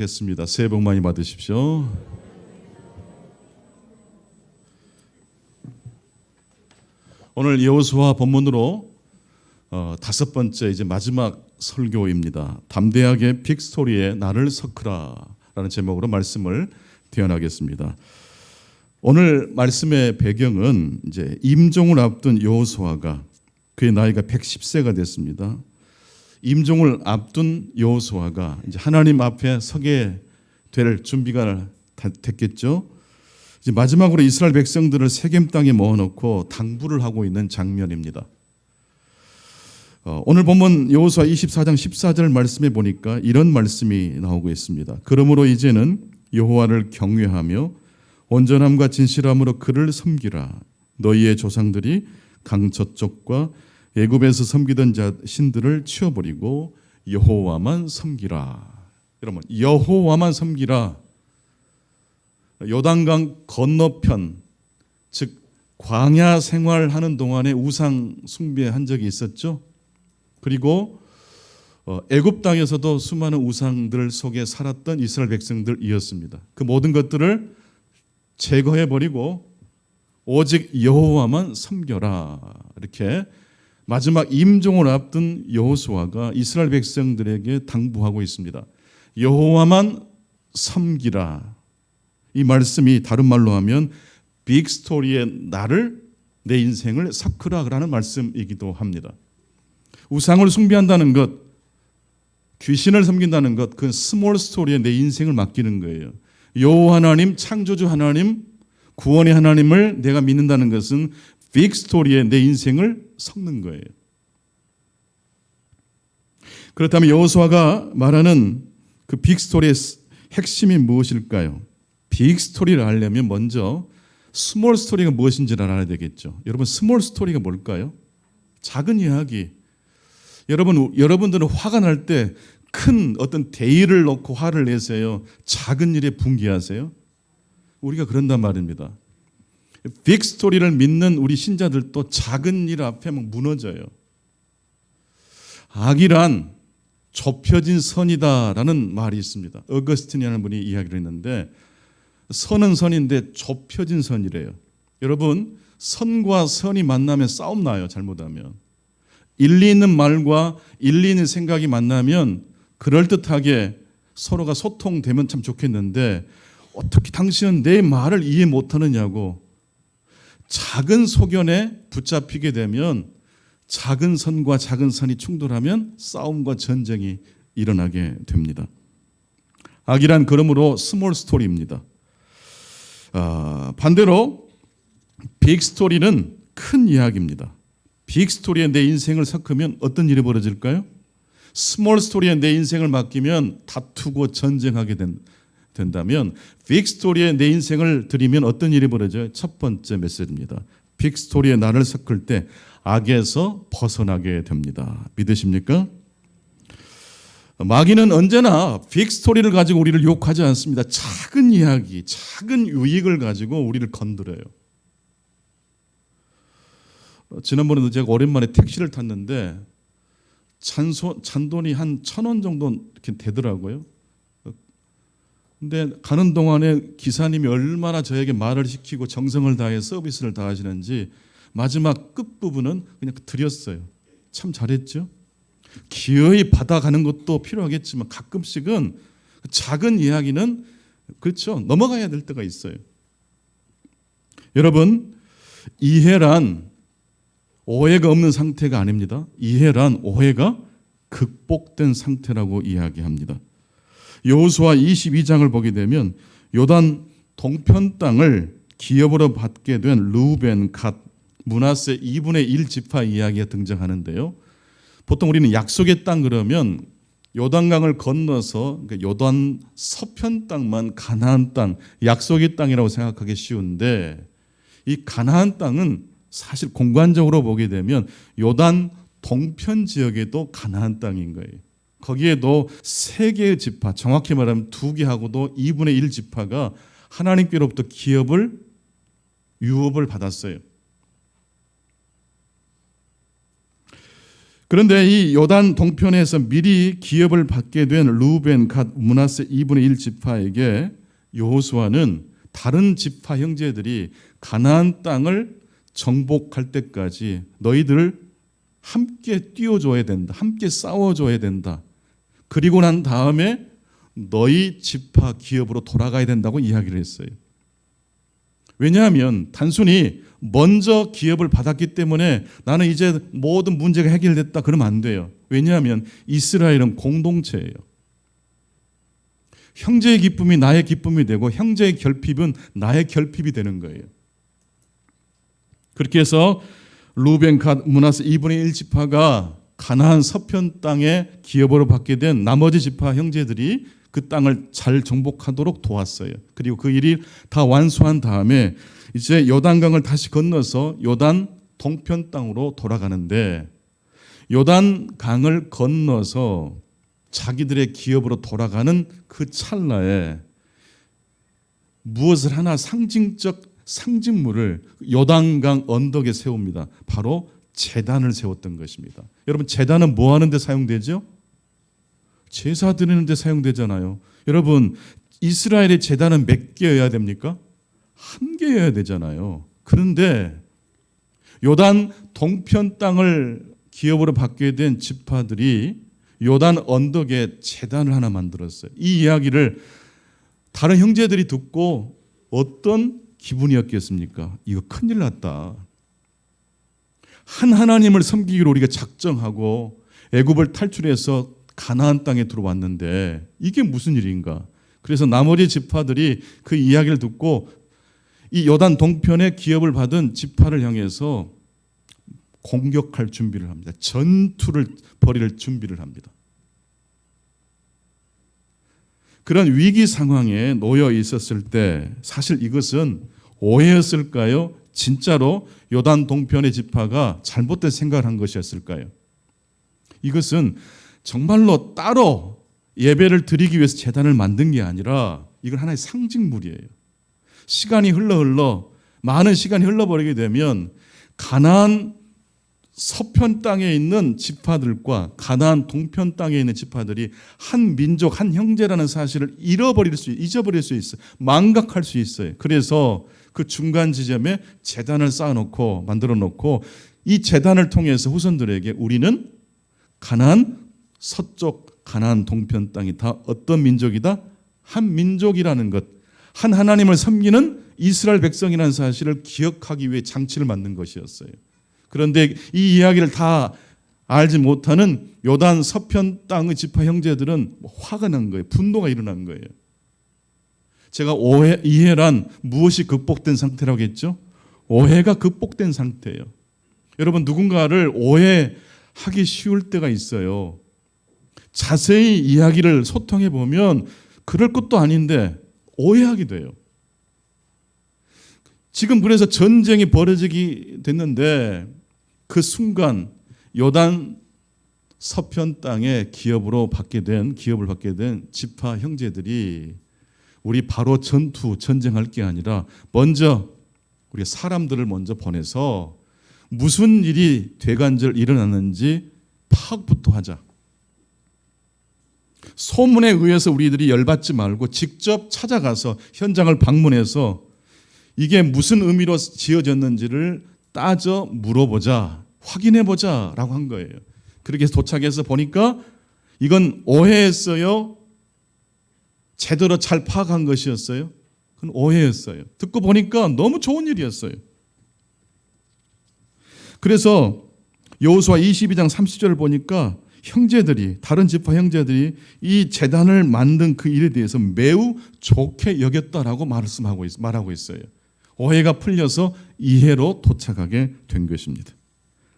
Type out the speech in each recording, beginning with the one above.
겠습니다. 새해 복 많이 받으십시오. 오늘 여호수아 본문으로 다섯 번째 이제 마지막 설교입니다. 담대하게 빅스토리에 나를 섞으라라는 제목으로 말씀을 대언하겠습니다. 오늘 말씀의 배경은 이제 임종을 앞둔 여호수아가 그의 나이가 110세가 됐습니다. 임종을 앞둔 여호수아가 이제 하나님 앞에 서게 될 준비가 됐겠죠. 이제 마지막으로 이스라엘 백성들을 세겜 땅에 모아놓고 당부를 하고 있는 장면입니다. 오늘 보면 여호수아 24장 14절 말씀에 보니까 이런 말씀이 나오고 있습니다. 그러므로 이제는 여호와를 경외하며 온전함과 진실함으로 그를 섬기라. 너희의 조상들이 강 저쪽과 애굽에서 섬기던 자 신들을 치워버리고 여호와만 섬기라. 여러분, 여호와만 섬기라. 요단강 건너편, 즉 광야 생활하는 동안에 우상 숭배한 적이 있었죠. 그리고 애굽 땅에서도 수많은 우상들 속에 살았던 이스라엘 백성들이었습니다. 그 모든 것들을 제거해버리고 오직 여호와만 섬겨라. 이렇게 마지막 임종을 앞둔 여호수아가 이스라엘 백성들에게 당부하고 있습니다. 여호와만 섬기라. 이 말씀이 다른 말로 하면 빅스토리의 나를, 내 인생을 섞으라라는 말씀이기도 합니다. 우상을 숭배한다는 것, 귀신을 섬긴다는 것, 그 스몰 스토리에 내 인생을 맡기는 거예요. 여호와 하나님, 창조주 하나님, 구원의 하나님을 내가 믿는다는 것은 빅스토리에 내 인생을 섞는 거예요. 그렇다면 여호수아가 말하는 그 빅스토리의 핵심이 무엇일까요? 빅스토리를 알려면 먼저 스몰 스토리가 무엇인지를 알아야 되겠죠. 여러분, 스몰 스토리가 뭘까요? 작은 이야기. 여러분들은 화가 날 때 큰 어떤 대의를 놓고 화를 내세요? 작은 일에 분개하세요? 우리가 그런단 말입니다. 빅스토리를 믿는 우리 신자들도 작은 일 앞에 막 무너져요. 악이란 좁혀진 선이다라는 말이 있습니다. 어거스틴이라는 분이 이야기를 했는데 선은 선인데 좁혀진 선이래요. 여러분, 선과 선이 만나면 싸움 나요. 잘못하면. 일리 있는 말과 일리 있는 생각이 만나면 그럴듯하게 서로가 소통되면 참 좋겠는데 어떻게 당신은 내 말을 이해 못하느냐고 작은 소견에 붙잡히게 되면 작은 선과 작은 선이 충돌하면 싸움과 전쟁이 일어나게 됩니다. 악이란 그러므로 스몰 스토리입니다. 반대로 빅 스토리는 큰 이야기입니다. 빅 스토리에 내 인생을 섞으면 어떤 일이 벌어질까요? 스몰 스토리에 내 인생을 맡기면 다투고 전쟁하게 된다면 빅 스토리에 내 인생을 드리면 어떤 일이 벌어져요? 첫 번째 메시지입니다. 빅 스토리에 나를 섞을 때 악에서 벗어나게 됩니다. 믿으십니까? 마귀는 언제나 빅 스토리를 가지고 우리를 유혹하지 않습니다. 작은 이야기, 작은 유익을 가지고 우리를 건드려요. 지난번에도 제가 오랜만에 택시를 탔는데 잔돈이 한 1,000원 정도 이렇게 되더라고요. 근데 가는 동안에 기사님이 얼마나 저에게 말을 시키고 정성을 다해 서비스를 다 하시는지 마지막 끝부분은 그냥 드렸어요. 참 잘했죠? 기어이 받아가는 것도 필요하겠지만 가끔씩은 작은 이야기는 그렇죠. 넘어가야 될 때가 있어요. 여러분, 이해란 오해가 없는 상태가 아닙니다. 이해란 오해가 극복된 상태라고 이야기합니다. 여호수아 22장을 보게 되면 요단 동편 땅을 기업으로 받게 된 르우벤, 갓, 므낫세 2분의 1 지파 이야기가 등장하는데요. 보통 우리는 약속의 땅 그러면 요단강을 건너서 요단 서편 땅만 가나안 땅, 약속의 땅이라고 생각하기 쉬운데 이 가나안 땅은 사실 공간적으로 보게 되면 요단 동편 지역에도 가나안 땅인 거예요. 거기에도 3개의 지파, 정확히 말하면 2개하고도 2분의 1 지파가 하나님께로부터 유업을 받았어요. 그런데 이 요단 동편에서 미리 기업을 받게 된 루벤, 갓, 므낫세 2분의 1 지파에게 여호수아는 다른 지파 형제들이 가나안 땅을 정복할 때까지 너희들을 함께 뛰어줘야 된다. 함께 싸워줘야 된다. 그리고 난 다음에 너희 지파 기업으로 돌아가야 된다고 이야기를 했어요. 왜냐하면 단순히 먼저 기업을 받았기 때문에 나는 이제 모든 문제가 해결됐다 그러면 안 돼요. 왜냐하면 이스라엘은 공동체예요. 형제의 기쁨이 나의 기쁨이 되고 형제의 결핍은 나의 결핍이 되는 거예요. 그렇게 해서 루벤, 갓, 므낫세 2분의 1 지파가 가나안 서편 땅에 기업으로 받게 된 나머지 지파 형제들이 그 땅을 잘 정복하도록 도왔어요. 그리고 그 일이 다 완수한 다음에 이제 요단강을 다시 건너서 요단 동편 땅으로 돌아가는데, 요단강을 건너서 자기들의 기업으로 돌아가는 그 찰나에 무엇을 하나 상징적 상징물을 요단강 언덕에 세웁니다. 바로 제단을 세웠던 것입니다. 여러분, 제단은 뭐 하는 데 사용되죠? 제사 드리는 데 사용되잖아요. 여러분, 이스라엘의 제단은 몇 개여야 됩니까? 한 개여야 되잖아요. 그런데 요단 동편 땅을 기업으로 받게 된 지파들이 요단 언덕에 제단을 하나 만들었어요. 이 이야기를 다른 형제들이 듣고 어떤 기분이었겠습니까? 이거 큰일 났다. 한 하나님을 섬기기로 우리가 작정하고 애굽을 탈출해서 가나안 땅에 들어왔는데 이게 무슨 일인가? 그래서 나머지 지파들이 그 이야기를 듣고 이 요단 동편에 기업을 받은 지파를 향해서 공격할 준비를 합니다. 전투를 벌일 준비를 합니다. 그런 위기 상황에 놓여 있었을 때 사실 이것은 오해였을까요? 진짜로 요단 동편의 지파가 잘못된 생각을 한 것이었을까요? 이것은 정말로 따로 예배를 드리기 위해서 제단을 만든 게 아니라 이건 하나의 상징물이에요. 시간이 흘러 많은 시간이 흘러버리게 되면 가나안 서편 땅에 있는 지파들과 가나안 동편 땅에 있는 지파들이 한 민족, 한 형제라는 사실을 잊어버릴 수 있어요. 망각할 수 있어요. 그래서 그 중간 지점에 제단을 쌓아놓고 만들어 놓고 이 제단을 통해서 후손들에게 우리는 가나안 서쪽, 가나안 동편 땅이 다 어떤 민족이다? 한 민족이라는 것, 한 하나님을 섬기는 이스라엘 백성이라는 사실을 기억하기 위해 장치를 만든 것이었어요. 그런데 이 이야기를 다 알지 못하는 요단 서편 땅의 지파 형제들은 화가 난 거예요. 분노가 일어난 거예요. 제가 이해란 무엇이 극복된 상태라고 했죠? 오해가 극복된 상태예요. 여러분, 누군가를 오해하기 쉬울 때가 있어요. 자세히 이야기를 소통해 보면 그럴 것도 아닌데 오해하게 돼요. 지금 그래서 전쟁이 벌어지게 됐는데 그 순간 요단 서편 땅에 기업을 받게 된 지파 형제들이 우리 바로 전쟁할 게 아니라 먼저 우리 사람들을 먼저 보내서 무슨 일이 되간절 일어났는지 파악부터 하자. 소문에 의해서 우리들이 열받지 말고 직접 찾아가서 현장을 방문해서 이게 무슨 의미로 지어졌는지를 따져 물어보자, 확인해보자 라고 한 거예요. 그렇게 도착해서 보니까 이건 오해였어요? 제대로 잘 파악한 것이었어요? 그건 오해였어요. 듣고 보니까 너무 좋은 일이었어요. 그래서 여호수아 22장 30절을 보니까 다른 지파 형제들이 이 제단을 만든 그 일에 대해서 매우 좋게 여겼다라고 말하고 있어요. 오해가 풀려서 이해로 도착하게 된 것입니다.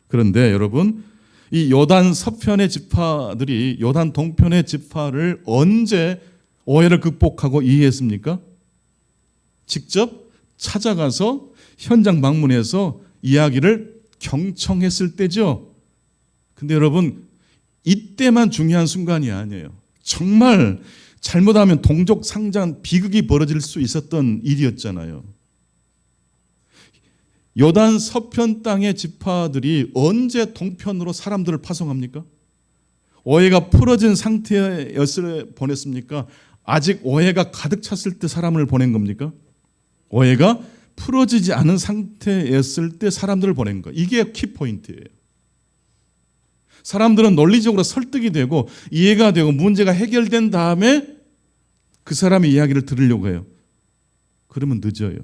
그런데 여러분, 이 요단 서편의 지파들이 요단 동편의 지파를 언제 오해를 극복하고 이해했습니까? 직접 찾아가서 현장 방문해서 이야기를 경청했을 때죠. 근데 여러분, 이때만 중요한 순간이 아니에요. 정말 잘못하면 동족 상잔 비극이 벌어질 수 있었던 일이었잖아요. 요단 서편 땅의 지파들이 언제 동편으로 사람들을 파송합니까? 오해가 풀어진 상태였을 보냈습니까? 아직 오해가 가득 찼을 때 사람을 보낸 겁니까? 오해가 풀어지지 않은 상태였을 때 사람들을 보낸 거예요. 이게 키포인트예요. 사람들은 논리적으로 설득이 되고 이해가 되고 문제가 해결된 다음에 그 사람의 이야기를 들으려고 해요. 그러면 늦어요.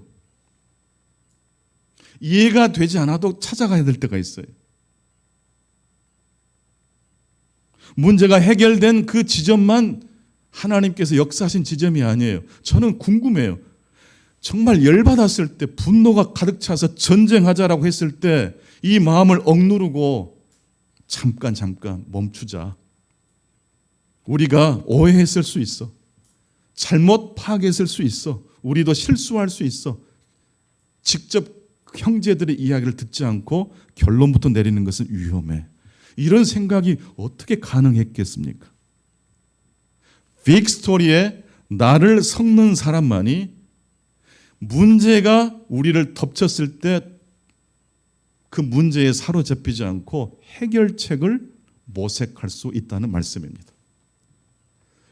이해가 되지 않아도 찾아가야 될 때가 있어요. 문제가 해결된 그 지점만 하나님께서 역사하신 지점이 아니에요. 저는 궁금해요. 정말 열받았을 때, 분노가 가득 차서 전쟁하자라고 했을 때 이 마음을 억누르고 잠깐 멈추자. 우리가 오해했을 수 있어. 잘못 파악했을 수 있어. 우리도 실수할 수 있어. 직접 형제들의 이야기를 듣지 않고 결론부터 내리는 것은 위험해. 이런 생각이 어떻게 가능했겠습니까? 빅스토리에 나를 섞는 사람만이 문제가 우리를 덮쳤을 때 그 문제에 사로잡히지 않고 해결책을 모색할 수 있다는 말씀입니다.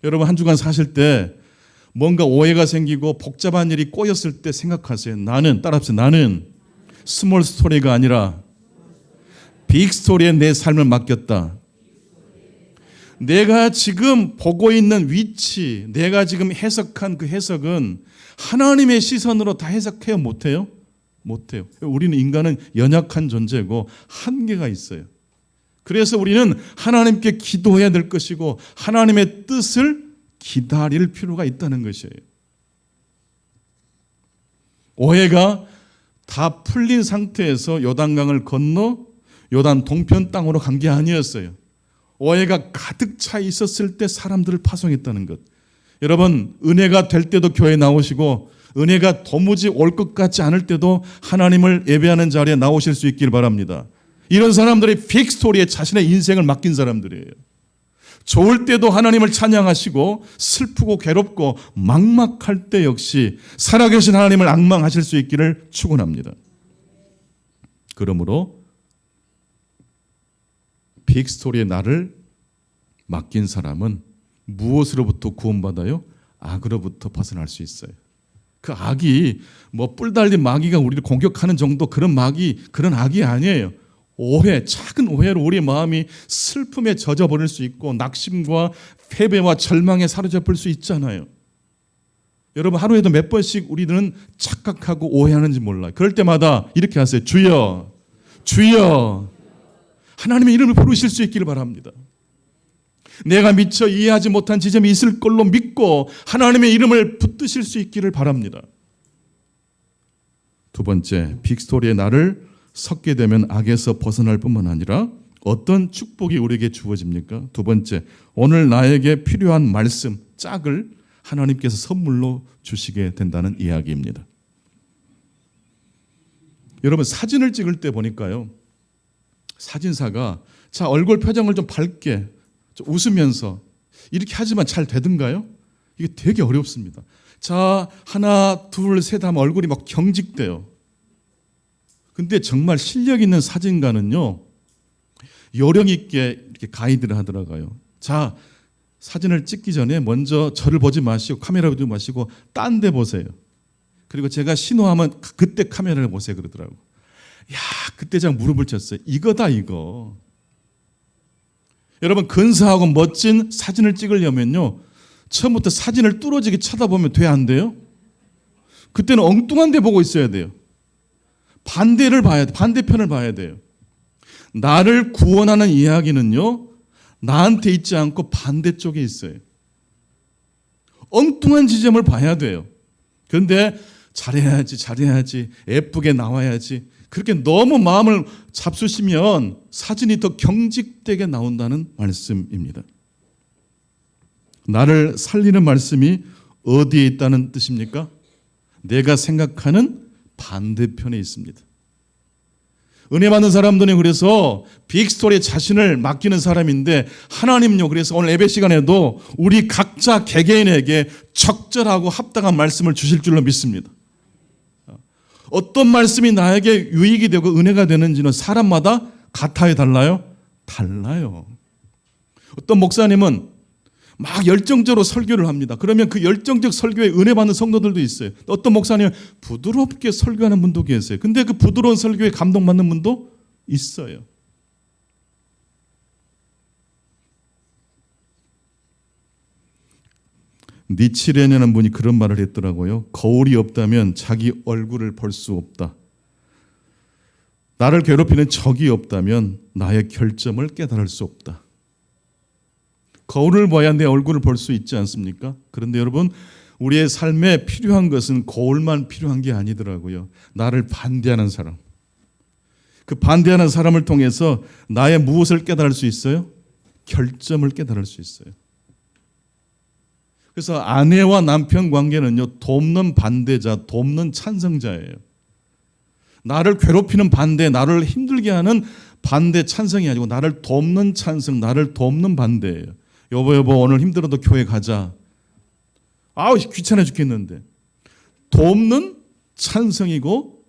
여러분 한 주간 사실 때 뭔가 오해가 생기고 복잡한 일이 꼬였을 때 생각하세요. 따라합시다. 나는 스몰 스토리가 아니라 빅 스토리에 내 삶을 맡겼다. 내가 지금 보고 있는 위치, 내가 지금 해석한 그 해석은 하나님의 시선으로 다 해석해요? 못해요? 못해요. 우리는 인간은 연약한 존재고 한계가 있어요. 그래서 우리는 하나님께 기도해야 될 것이고 하나님의 뜻을 기다릴 필요가 있다는 것이에요. 오해가 다 풀린 상태에서 요단강을 건너 요단 동편 땅으로 간 게 아니었어요. 오해가 가득 차 있었을 때 사람들을 파송했다는 것. 여러분 은혜가 될 때도 교회에 나오시고 은혜가 도무지 올 것 같지 않을 때도 하나님을 예배하는 자리에 나오실 수 있길 바랍니다. 이런 사람들이 빅스토리에 자신의 인생을 맡긴 사람들이에요. 좋을 때도 하나님을 찬양하시고 슬프고 괴롭고 막막할 때 역시 살아계신 하나님을 앙망하실 수 있기를 축원합니다. 그러므로 빅스토리에 나를 맡긴 사람은 무엇으로부터 구원받아요? 악으로부터 벗어날 수 있어요. 그 악이 뿔 달린 마귀가 우리를 공격하는 정도 그런 악이 아니에요. 오해, 작은 오해로 우리의 마음이 슬픔에 젖어버릴 수 있고 낙심과 패배와 절망에 사로잡힐 수 있잖아요. 여러분 하루에도 몇 번씩 우리들은 착각하고 오해하는지 몰라요. 그럴 때마다 이렇게 하세요. 주여, 주여. 하나님의 이름을 부르실 수 있기를 바랍니다. 내가 미처 이해하지 못한 지점이 있을 걸로 믿고 하나님의 이름을 붙드실 수 있기를 바랍니다. 두 번째, 빅스토리에 나를 섞게 되면 악에서 벗어날 뿐만 아니라 어떤 축복이 우리에게 주어집니까? 두 번째, 오늘 나에게 필요한 말씀, 짝을 하나님께서 선물로 주시게 된다는 이야기입니다. 여러분 사진을 찍을 때 보니까요, 사진사가 자 얼굴 표정을 좀 밝게 좀 웃으면서 이렇게 하지만 잘 되던가요? 이게 되게 어렵습니다. 자 하나 둘 셋 하면 얼굴이 막 경직돼요. 근데 정말 실력 있는 사진가는요 요령 있게 이렇게 가이드를 하더라고요. 자 사진을 찍기 전에 먼저 저를 보지 마시고 카메라 보지 마시고 딴 데 보세요. 그리고 제가 신호하면 그때 카메라를 보세요 그러더라고요. 야 그때 제가 무릎을 쳤어요. 이거다 이거. 여러분 근사하고 멋진 사진을 찍으려면요 처음부터 사진을 뚫어지게 쳐다보면 돼 안 돼요? 그때는 엉뚱한 데 보고 있어야 돼요. 반대를 봐야 돼. 반대편을 봐야 돼요. 나를 구원하는 이야기는요 나한테 있지 않고 반대쪽에 있어요. 엉뚱한 지점을 봐야 돼요. 그런데 잘해야지 예쁘게 나와야지 그렇게 너무 마음을 잡수시면 사진이 더 경직되게 나온다는 말씀입니다. 나를 살리는 말씀이 어디에 있다는 뜻입니까? 내가 생각하는 반대편에 있습니다. 은혜 받는 사람들은 그래서 빅스토리에 자신을 맡기는 사람인데 하나님요 그래서 오늘 예배 시간에도 우리 각자 개개인에게 적절하고 합당한 말씀을 주실 줄로 믿습니다. 어떤 말씀이 나에게 유익이 되고 은혜가 되는지는 사람마다 같아요, 달라요? 달라요. 어떤 목사님은 막 열정적으로 설교를 합니다. 그러면 그 열정적 설교에 은혜 받는 성도들도 있어요. 어떤 목사님은 부드럽게 설교하는 분도 계세요. 근데 그 부드러운 설교에 감동받는 분도 있어요. 니치레냐는 분이 그런 말을 했더라고요. 거울이 없다면 자기 얼굴을 볼 수 없다. 나를 괴롭히는 적이 없다면 나의 결점을 깨달을 수 없다. 거울을 봐야 내 얼굴을 볼 수 있지 않습니까? 그런데 여러분, 우리의 삶에 필요한 것은 거울만 필요한 게 아니더라고요. 나를 반대하는 사람. 그 반대하는 사람을 통해서 나의 무엇을 깨달을 수 있어요? 결점을 깨달을 수 있어요. 그래서 아내와 남편 관계는요, 돕는 반대자, 돕는 찬성자예요. 나를 괴롭히는 반대, 나를 힘들게 하는 반대 찬성이 아니고 나를 돕는 찬성, 나를 돕는 반대예요. 여보 오늘 힘들어도 교회 가자. 아우 귀찮아 죽겠는데. 돕는 찬성이고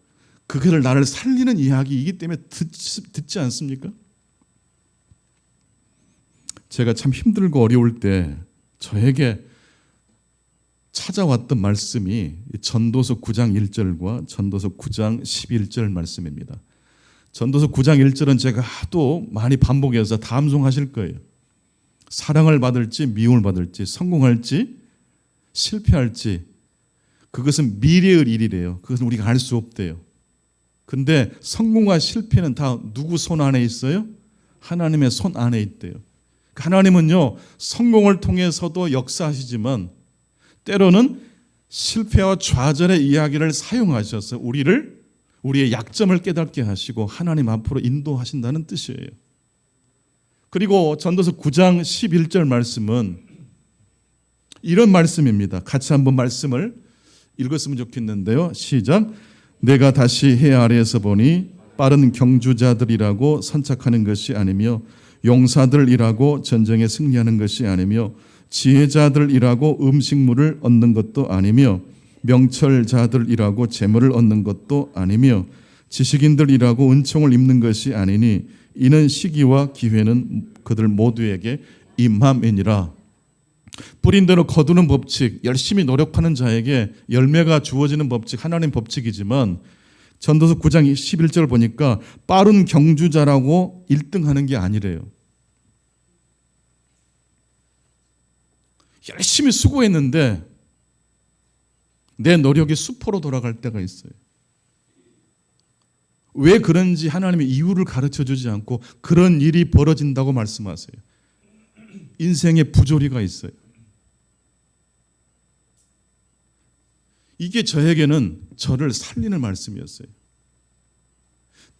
그거를 나를 살리는 이야기이기 때문에 듣지 않습니까? 제가 참 힘들고 어려울 때 저에게 찾아왔던 말씀이 전도서 9장 1절과 전도서 9장 11절 말씀입니다. 전도서 9장 1절은 제가 하도 많이 반복해서 다 암송하실 거예요. 사랑을 받을지 미움을 받을지 성공할지 실패할지 그것은 미래의 일이래요. 그것은 우리가 알 수 없대요. 근데 성공과 실패는 다 누구 손 안에 있어요? 하나님의 손 안에 있대요. 하나님은요, 성공을 통해서도 역사하시지만 때로는 실패와 좌절의 이야기를 사용하셔서 우리의 약점을 깨닫게 하시고 하나님 앞으로 인도하신다는 뜻이에요. 그리고 전도서 9장 11절 말씀은 이런 말씀입니다. 같이 한번 말씀을 읽었으면 좋겠는데요. 시작. 내가 다시 해 아래에서 보니 빠른 경주자들이라고 선착하는 것이 아니며 용사들이라고 전쟁에 승리하는 것이 아니며 지혜자들이라고 음식물을 얻는 것도 아니며 명철자들이라고 재물을 얻는 것도 아니며 지식인들이라고 은총을 입는 것이 아니니 이는 시기와 기회는 그들 모두에게 임함이니라. 뿌린 대로 거두는 법칙, 열심히 노력하는 자에게 열매가 주어지는 법칙, 하나님 법칙이지만 전도서 9장 11절 보니까 빠른 경주자라고 1등하는 게 아니래요. 열심히 수고했는데 내 노력이 수포로 돌아갈 때가 있어요. 왜 그런지 하나님의 이유를 가르쳐 주지 않고 그런 일이 벌어진다고 말씀하세요. 인생에 부조리가 있어요. 이게 저에게는 저를 살리는 말씀이었어요.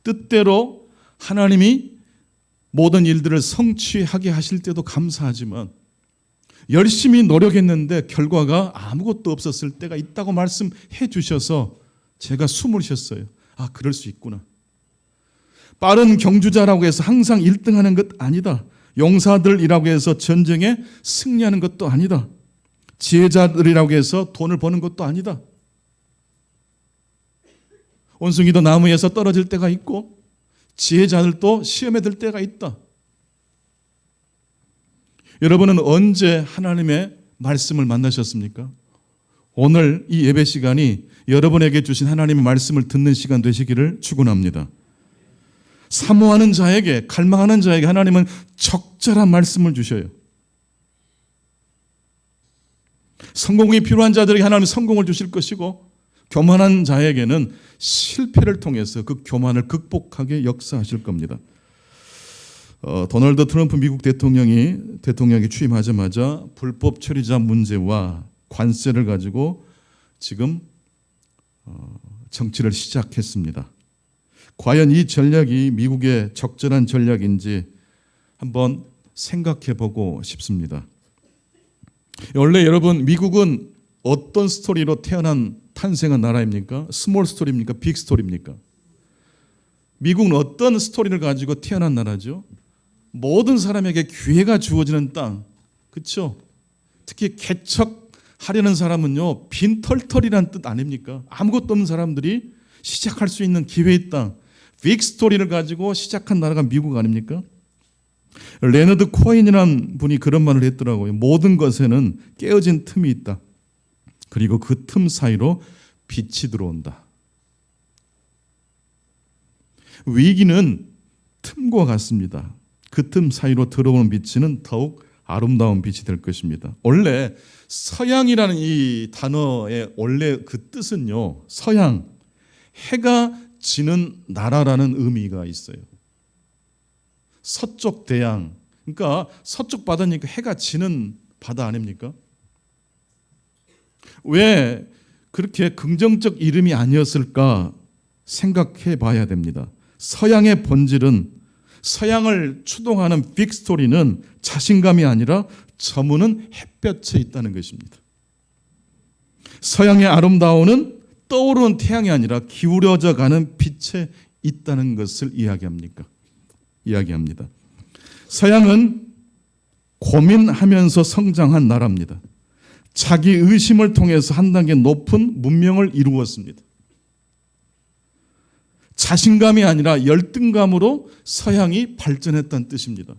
뜻대로 하나님이 모든 일들을 성취하게 하실 때도 감사하지만 열심히 노력했는데 결과가 아무것도 없었을 때가 있다고 말씀해 주셔서 제가 숨을 쉬었어요. 아, 그럴 수 있구나. 빠른 경주자라고 해서 항상 1등하는 것 아니다. 용사들이라고 해서 전쟁에 승리하는 것도 아니다. 지혜자들이라고 해서 돈을 버는 것도 아니다. 원숭이도 나무에서 떨어질 때가 있고 지혜자들도 시험에 들 때가 있다. 여러분은 언제 하나님의 말씀을 만나셨습니까? 오늘 이 예배 시간이 여러분에게 주신 하나님의 말씀을 듣는 시간 되시기를 축원합니다. 사모하는 자에게, 갈망하는 자에게 하나님은 적절한 말씀을 주셔요. 성공이 필요한 자들에게 하나님은 성공을 주실 것이고 교만한 자에게는 실패를 통해서 그 교만을 극복하게 역사하실 겁니다. 도널드 트럼프 미국 대통령이 취임하자마자 불법 체류자 문제와 관세를 가지고 지금 정치를 시작했습니다. 과연 이 전략이 미국의 적절한 전략인지 한번 생각해 보고 싶습니다. 원래 여러분, 미국은 어떤 스토리로 탄생한 나라입니까? 스몰 스토리입니까? 빅 스토리입니까? 미국은 어떤 스토리를 가지고 태어난 나라죠? 모든 사람에게 기회가 주어지는 땅, 그렇죠? 특히 개척하려는 사람은요, 빈털털이란 뜻 아닙니까? 아무것도 없는 사람들이 시작할 수 있는 기회 있다. 빅 스토리를 가지고 시작한 나라가 미국 아닙니까? 레너드 코인이라는 분이 그런 말을 했더라고요. 모든 것에는 깨어진 틈이 있다. 그리고 그 틈 사이로 빛이 들어온다. 위기는 틈과 같습니다. 그 틈 사이로 들어오는 빛은 더욱 아름다운 빛이 될 것입니다. 원래 서양이라는 이 단어의 원래 그 뜻은요, 서양, 해가 지는 나라라는 의미가 있어요. 서쪽 대양, 그러니까 서쪽 바다니까 해가 지는 바다 아닙니까? 왜 그렇게 긍정적 이름이 아니었을까 생각해 봐야 됩니다. 서양의 본질은, 서양을 추동하는 빅 스토리는 자신감이 아니라 저무는 햇볕에 있다는 것입니다. 서양의 아름다움은 떠오르는 태양이 아니라 기울어져 가는 빛에 있다는 것을 이야기합니다. 서양은 고민하면서 성장한 나라입니다. 자기 의심을 통해서 한 단계 높은 문명을 이루었습니다. 자신감이 아니라 열등감으로 서양이 발전했다는 뜻입니다.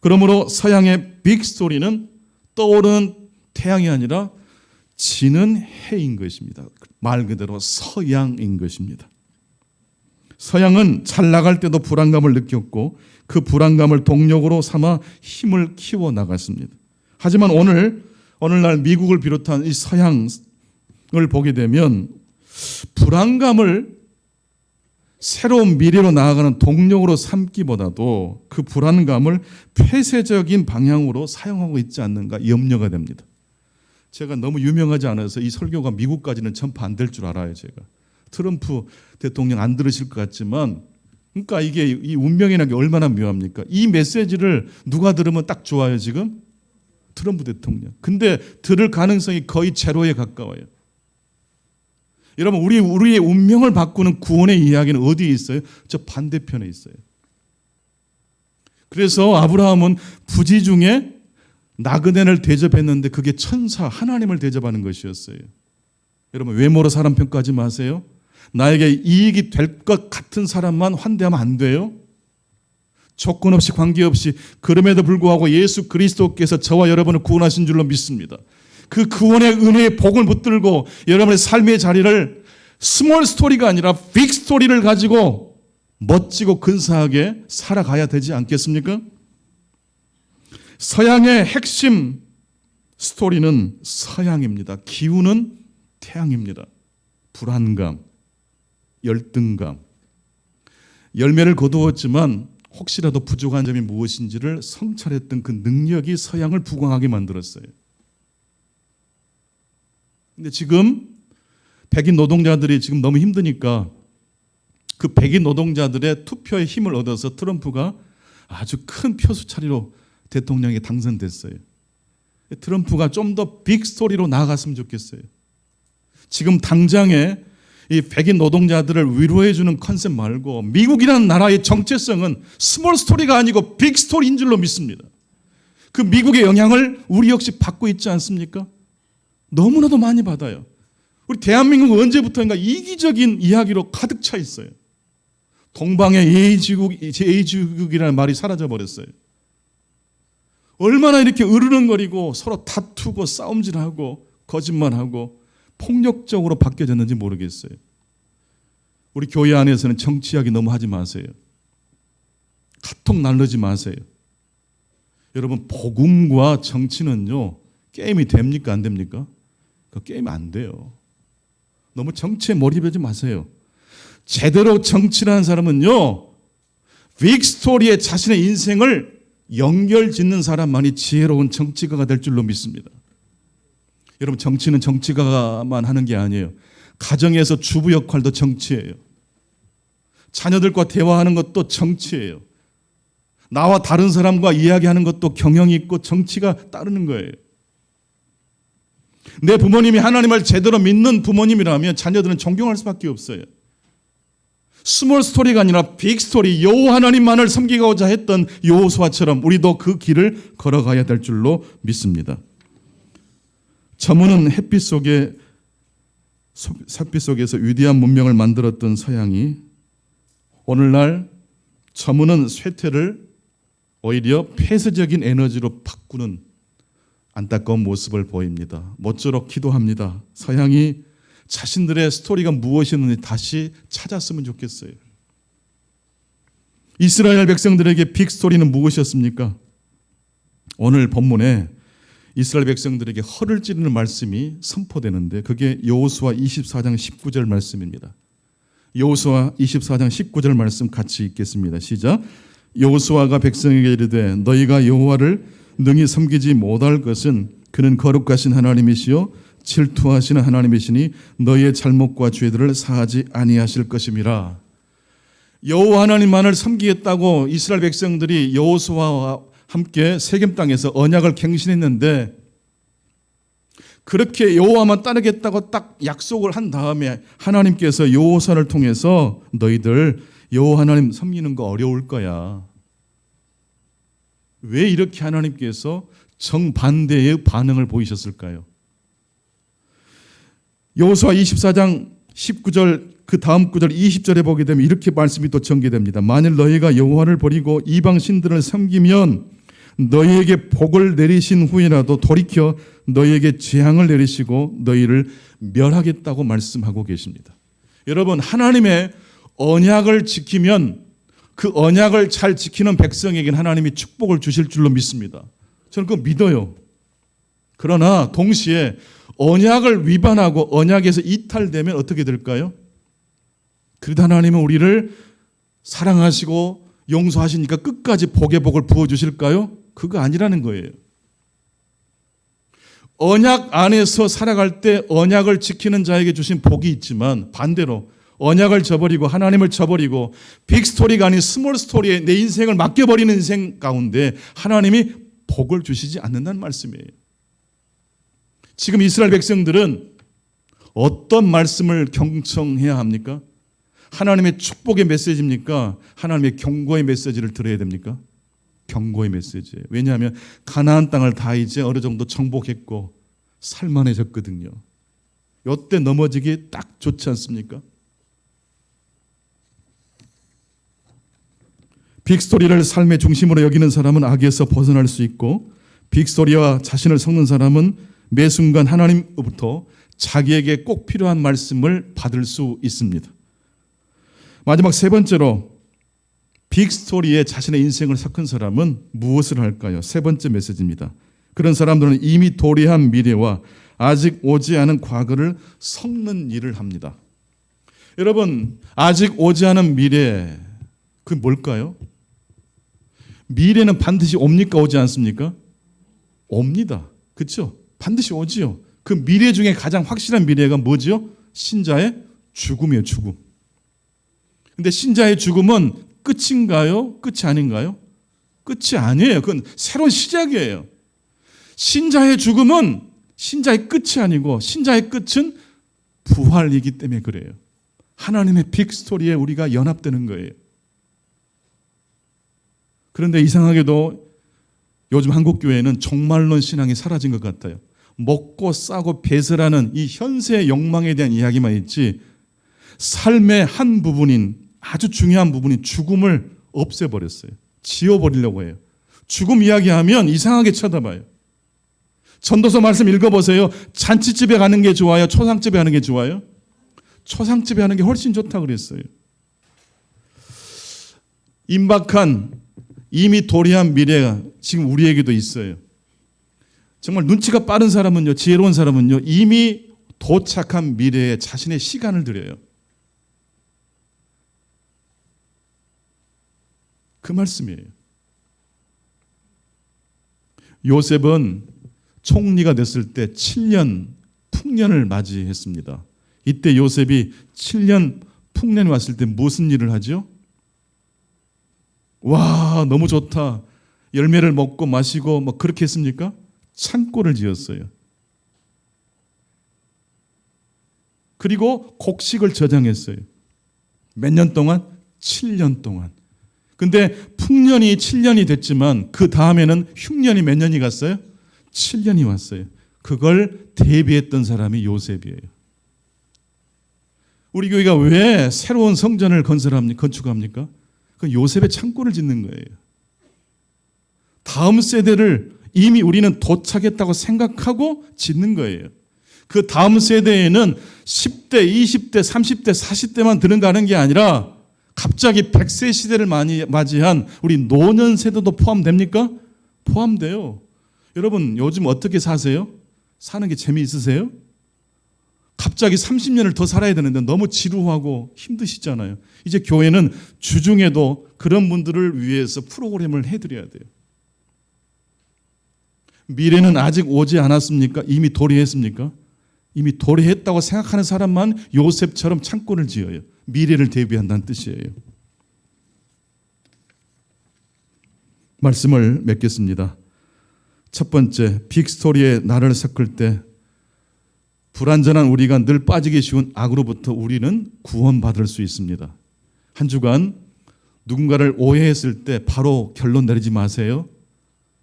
그러므로 서양의 빅 스토리는 떠오르는 태양이 아니라 지는 해인 것입니다. 말 그대로 서양인 것입니다. 서양은 잘 나갈 때도 불안감을 느꼈고 그 불안감을 동력으로 삼아 힘을 키워 나갔습니다. 하지만 오늘날 미국을 비롯한 이 서양을 보게 되면 불안감을 새로운 미래로 나아가는 동력으로 삼기보다도 그 불안감을 폐쇄적인 방향으로 사용하고 있지 않는가 염려가 됩니다. 제가 너무 유명하지 않아서 이 설교가 미국까지는 전파 안 될 줄 알아요. 제가 트럼프 대통령 안 들으실 것 같지만, 그러니까 이게 이 운명이라는 게 얼마나 묘합니까? 이 메시지를 누가 들으면 딱 좋아요 지금? 트럼프 대통령. 근데 들을 가능성이 거의 제로에 가까워요. 여러분, 우리의 운명을 바꾸는 구원의 이야기는 어디에 있어요? 저 반대편에 있어요. 그래서 아브라함은 부지 중에 나그네를 대접했는데 그게 천사 하나님을 대접하는 것이었어요. 여러분, 외모로 사람 평가하지 마세요. 나에게 이익이 될 것 같은 사람만 환대하면 안 돼요. 조건 없이 관계없이. 그럼에도 불구하고 예수 그리스도께서 저와 여러분을 구원하신 줄로 믿습니다. 그 구원의 은혜의 복을 붙들고 여러분의 삶의 자리를 스몰 스토리가 아니라 빅 스토리를 가지고 멋지고 근사하게 살아가야 되지 않겠습니까? 서양의 핵심 스토리는 서양입니다. 기후는 태양입니다. 불안감, 열등감. 열매를 거두었지만 혹시라도 부족한 점이 무엇인지를 성찰했던 그 능력이 서양을 부강하게 만들었어요. 근데 지금 백인 노동자들이 지금 너무 힘드니까 그 백인 노동자들의 투표의 힘을 얻어서 트럼프가 아주 큰 표수 차이로 대통령에 당선됐어요. 트럼프가 좀 더 빅 스토리로 나아갔으면 좋겠어요. 지금 당장에 이 백인 노동자들을 위로해주는 컨셉 말고 미국이라는 나라의 정체성은 스몰 스토리가 아니고 빅 스토리인 줄로 믿습니다. 그 미국의 영향을 우리 역시 받고 있지 않습니까? 너무나도 많이 받아요. 우리 대한민국은 언제부터인가 이기적인 이야기로 가득 차 있어요. 동방의 예의지국이라는 말이 사라져버렸어요. 얼마나 이렇게 으르렁거리고 서로 다투고 싸움질하고 거짓말하고 폭력적으로 바뀌어졌는지 모르겠어요. 우리 교회 안에서는 정치 이야기 너무 하지 마세요. 카톡 날르지 마세요. 여러분, 복음과 정치는요, 게임이 됩니까 안 됩니까? 그 게임 안 돼요. 너무 정치에 몰입하지 마세요. 제대로 정치라는 사람은요, 빅 스토리에 자신의 인생을 연결짓는 사람만이 지혜로운 정치가가 될 줄로 믿습니다. 여러분, 정치는 정치가만 하는 게 아니에요. 가정에서 주부 역할도 정치예요. 자녀들과 대화하는 것도 정치예요. 나와 다른 사람과 이야기하는 것도 경영이 있고 정치가 따르는 거예요. 내 부모님이 하나님을 제대로 믿는 부모님이라면 자녀들은 존경할 수밖에 없어요. 스몰 스토리가 아니라 빅 스토리, 여호와 하나님만을 섬기고자 했던 여호수아처럼 우리도 그 길을 걸어가야 될 줄로 믿습니다. 저문은 햇빛 속에 삭비 속에서 위대한 문명을 만들었던 서양이 오늘날 저무는 쇠퇴를 오히려 폐쇄적인 에너지로 바꾸는 안타까운 모습을 보입니다. 모쪼록 기도합니다. 서양이 자신들의 스토리가 무엇이었는지 다시 찾았으면 좋겠어요. 이스라엘 백성들에게 빅스토리는 무엇이었습니까? 오늘 본문에 이스라엘 백성들에게 허를 찌르는 말씀이 선포되는데 그게 여호수아 24장 19절 말씀입니다. 여호수아 24장 19절 말씀 같이 읽겠습니다. 시작. 여호수아가 백성에게 이르되 너희가 여호와를 능히 섬기지 못할 것은 그는 거룩하신 하나님이시요 질투하시는 하나님이시니 너희의 잘못과 죄들을 사하지 아니하실 것임이라. 여호와 하나님만을 섬기겠다고 이스라엘 백성들이 여호수아와 함께 세겜 땅에서 언약을 갱신했는데 그렇게 여호와만 따르겠다고 딱 약속을 한 다음에 하나님께서 여호수아를 통해서 너희들 여호와 하나님 섬기는 거 어려울 거야. 왜 이렇게 하나님께서 정반대의 반응을 보이셨을까요? 여호수아 24장 19절 그 다음 구절 20절에 보게 되면 이렇게 말씀이 또 전개됩니다. 만일 너희가 여호와를 버리고 이방 신들을 섬기면 너희에게 복을 내리신 후이라도 돌이켜 너희에게 재앙을 내리시고 너희를 멸하겠다고 말씀하고 계십니다. 여러분, 하나님의 언약을 지키면 그 언약을 잘 지키는 백성에게는 하나님이 축복을 주실 줄로 믿습니다. 저는 그거 믿어요. 그러나 동시에 언약을 위반하고 언약에서 이탈되면 어떻게 될까요? 그래도 하나님은 우리를 사랑하시고 용서하시니까 끝까지 복의 복을 부어주실까요? 그거 아니라는 거예요. 언약 안에서 살아갈 때 언약을 지키는 자에게 주신 복이 있지만 반대로 언약을 저버리고 하나님을 저버리고 빅스토리가 아닌 스몰스토리에 내 인생을 맡겨버리는 인생 가운데 하나님이 복을 주시지 않는다는 말씀이에요. 지금 이스라엘 백성들은 어떤 말씀을 경청해야 합니까? 하나님의 축복의 메시지입니까? 하나님의 경고의 메시지를 들어야 됩니까? 경고의 메시지예요. 왜냐하면 가나안 땅을 다 이제 어느 정도 정복했고 살만해졌거든요. 이때 넘어지기 딱 좋지 않습니까? 빅스토리를 삶의 중심으로 여기는 사람은 악에서 벗어날 수 있고 빅스토리와 자신을 섞는 사람은 매 순간 하나님으로부터 자기에게 꼭 필요한 말씀을 받을 수 있습니다. 마지막 세 번째로 빅스토리에 자신의 인생을 섞은 사람은 무엇을 할까요? 세 번째 메시지입니다. 그런 사람들은 이미 도래한 미래와 아직 오지 않은 과거를 섞는 일을 합니다. 여러분, 아직 오지 않은 미래, 그게 뭘까요? 미래는 반드시 옵니까? 오지 않습니까? 옵니다. 그렇죠? 반드시 오지요. 그 미래 중에 가장 확실한 미래가 뭐죠? 신자의 죽음이에요. 죽음. 근데 신자의 죽음은 끝인가요? 끝이 아닌가요? 끝이 아니에요. 그건 새로운 시작이에요. 신자의 죽음은 신자의 끝이 아니고 신자의 끝은 부활이기 때문에 그래요. 하나님의 빅스토리에 우리가 연합되는 거예요. 그런데 이상하게도 요즘 한국교회는 종말론 신앙이 사라진 것 같아요. 먹고 싸고 배설하는 이 현세의 욕망에 대한 이야기만 있지 삶의 한 부분인 아주 중요한 부분인 죽음을 없애버렸어요. 지워버리려고 해요. 죽음 이야기하면 이상하게 쳐다봐요. 전도서 말씀 읽어보세요. 잔치집에 가는 게 좋아요? 초상집에 가는 게 좋아요? 초상집에 가는 게 훨씬 좋다고 그랬어요. 임박한 이미 도래한 미래가 지금 우리에게도 있어요. 정말 눈치가 빠른 사람은요, 지혜로운 사람은요, 이미 도착한 미래에 자신의 시간을 들여요. 그 말씀이에요. 요셉은 총리가 됐을 때 7년 풍년을 맞이했습니다. 이때 요셉이 7년 풍년이 왔을 때 무슨 일을 하죠? 와, 너무 좋다. 열매를 먹고 마시고 뭐 그렇게 했습니까? 창고를 지었어요. 그리고 곡식을 저장했어요. 몇 년 동안? 7년 동안. 근데 풍년이 7년이 됐지만 그 다음에는 흉년이 몇 년이 갔어요? 7년이 왔어요. 그걸 대비했던 사람이 요셉이에요. 우리 교회가 왜 새로운 성전을 건축합니까? 그 요셉의 창고를 짓는 거예요. 다음 세대를 이미 우리는 도착했다고 생각하고 짓는 거예요. 그 다음 세대에는 10대, 20대, 30대, 40대만 들어가는 게 아니라 갑자기 100세 시대를 맞이한 우리 노년 세대도 포함됩니까? 포함돼요. 여러분 요즘 어떻게 사세요? 사는 게 재미있으세요? 갑자기 30년을 더 살아야 되는데 너무 지루하고 힘드시잖아요. 이제 교회는 주중에도 그런 분들을 위해서 프로그램을 해드려야 돼요. 미래는 아직 오지 않았습니까? 이미 도래했습니까? 이미 도래했다고 생각하는 사람만 요셉처럼 창고를 지어요. 미래를 대비한다는 뜻이에요. 말씀을 맺겠습니다. 첫 번째, 빅스토리에 나를 섞을 때 불완전한 우리가 늘 빠지기 쉬운 악으로부터 우리는 구원받을 수 있습니다. 한 주간 누군가를 오해했을 때 바로 결론 내리지 마세요.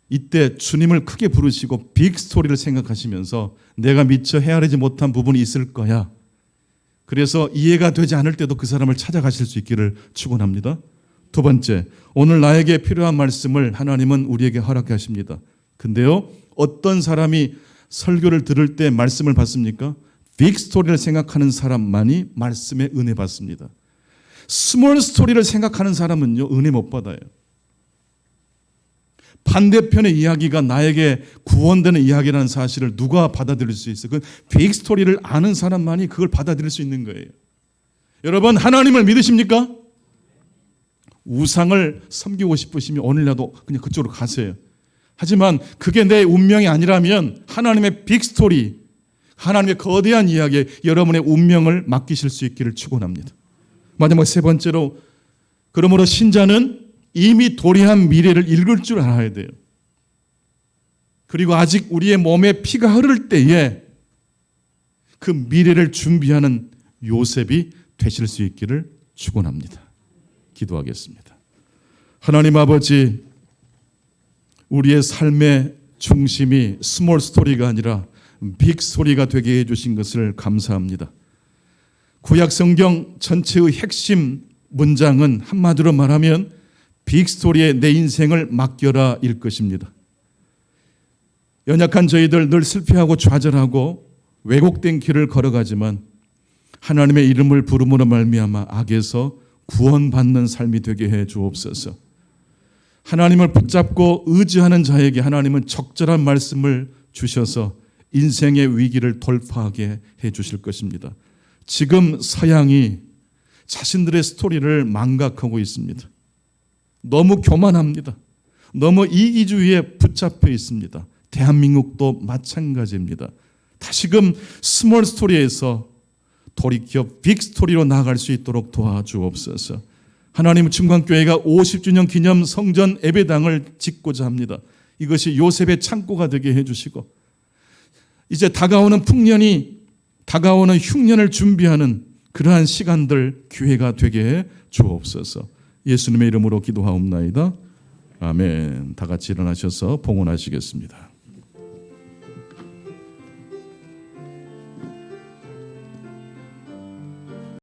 이때 주님을 크게 부르시고 빅스토리를 생각하시면서 내가 미처 헤아리지 못한 부분이 있을 거야. 그래서 이해가 되지 않을 때도 그 사람을 찾아가실 수 있기를 축원합니다. 두 번째, 오늘 나에게 필요한 말씀을 하나님은 우리에게 허락해 하십니다. 근데요, 어떤 사람이 설교를 들을 때 말씀을 받습니까? 빅스토리를 생각하는 사람만이 말씀에 은혜 받습니다. 스몰 스토리를 생각하는 사람은요, 은혜 못 받아요. 반대편의 이야기가 나에게 구원되는 이야기라는 사실을 누가 받아들일 수 있어요? 그 빅스토리를 아는 사람만이 그걸 받아들일 수 있는 거예요. 여러분, 하나님을 믿으십니까? 우상을 섬기고 싶으시면 오늘이라도 그냥 그쪽으로 가세요. 하지만 그게 내 운명이 아니라면 하나님의 빅스토리, 하나님의 거대한 이야기에 여러분의 운명을 맡기실 수 있기를 축원합니다. 마지막 세 번째로, 그러므로 신자는 이미 도래한 미래를 읽을 줄 알아야 돼요. 그리고 아직 우리의 몸에 피가 흐를 때에 그 미래를 준비하는 요셉이 되실 수 있기를 축원합니다. 기도하겠습니다. 하나님 아버지, 우리의 삶의 중심이 스몰 스토리가 아니라 빅 스토리가 되게 해주신 것을 감사합니다. 구약 성경 전체의 핵심 문장은 한마디로 말하면 빅 스토리에 내 인생을 맡겨라 일 것입니다. 연약한 저희들 늘 실패하고 좌절하고 왜곡된 길을 걸어가지만 하나님의 이름을 부름으로 말미암아 악에서 구원받는 삶이 되게 해 주옵소서. 하나님을 붙잡고 의지하는 자에게 하나님은 적절한 말씀을 주셔서 인생의 위기를 돌파하게 해 주실 것입니다. 지금 서양이 자신들의 스토리를 망각하고 있습니다. 너무 교만합니다. 너무 이기주의에 붙잡혀 있습니다. 대한민국도 마찬가지입니다. 다시금 스몰 스토리에서 돌이켜 빅 스토리로 나아갈 수 있도록 도와주옵소서. 하나님은 충광교회가 50주년 기념 성전 예배당을 짓고자 합니다. 이것이 요셉의 창고가 되게 해주시고 이제 다가오는 풍년이 다가오는 흉년을 준비하는 그러한 시간들 교회가 되게 해 주옵소서. 예수님의 이름으로 기도하옵나이다. 아멘. 다 같이 일어나셔서 봉헌하시겠습니다.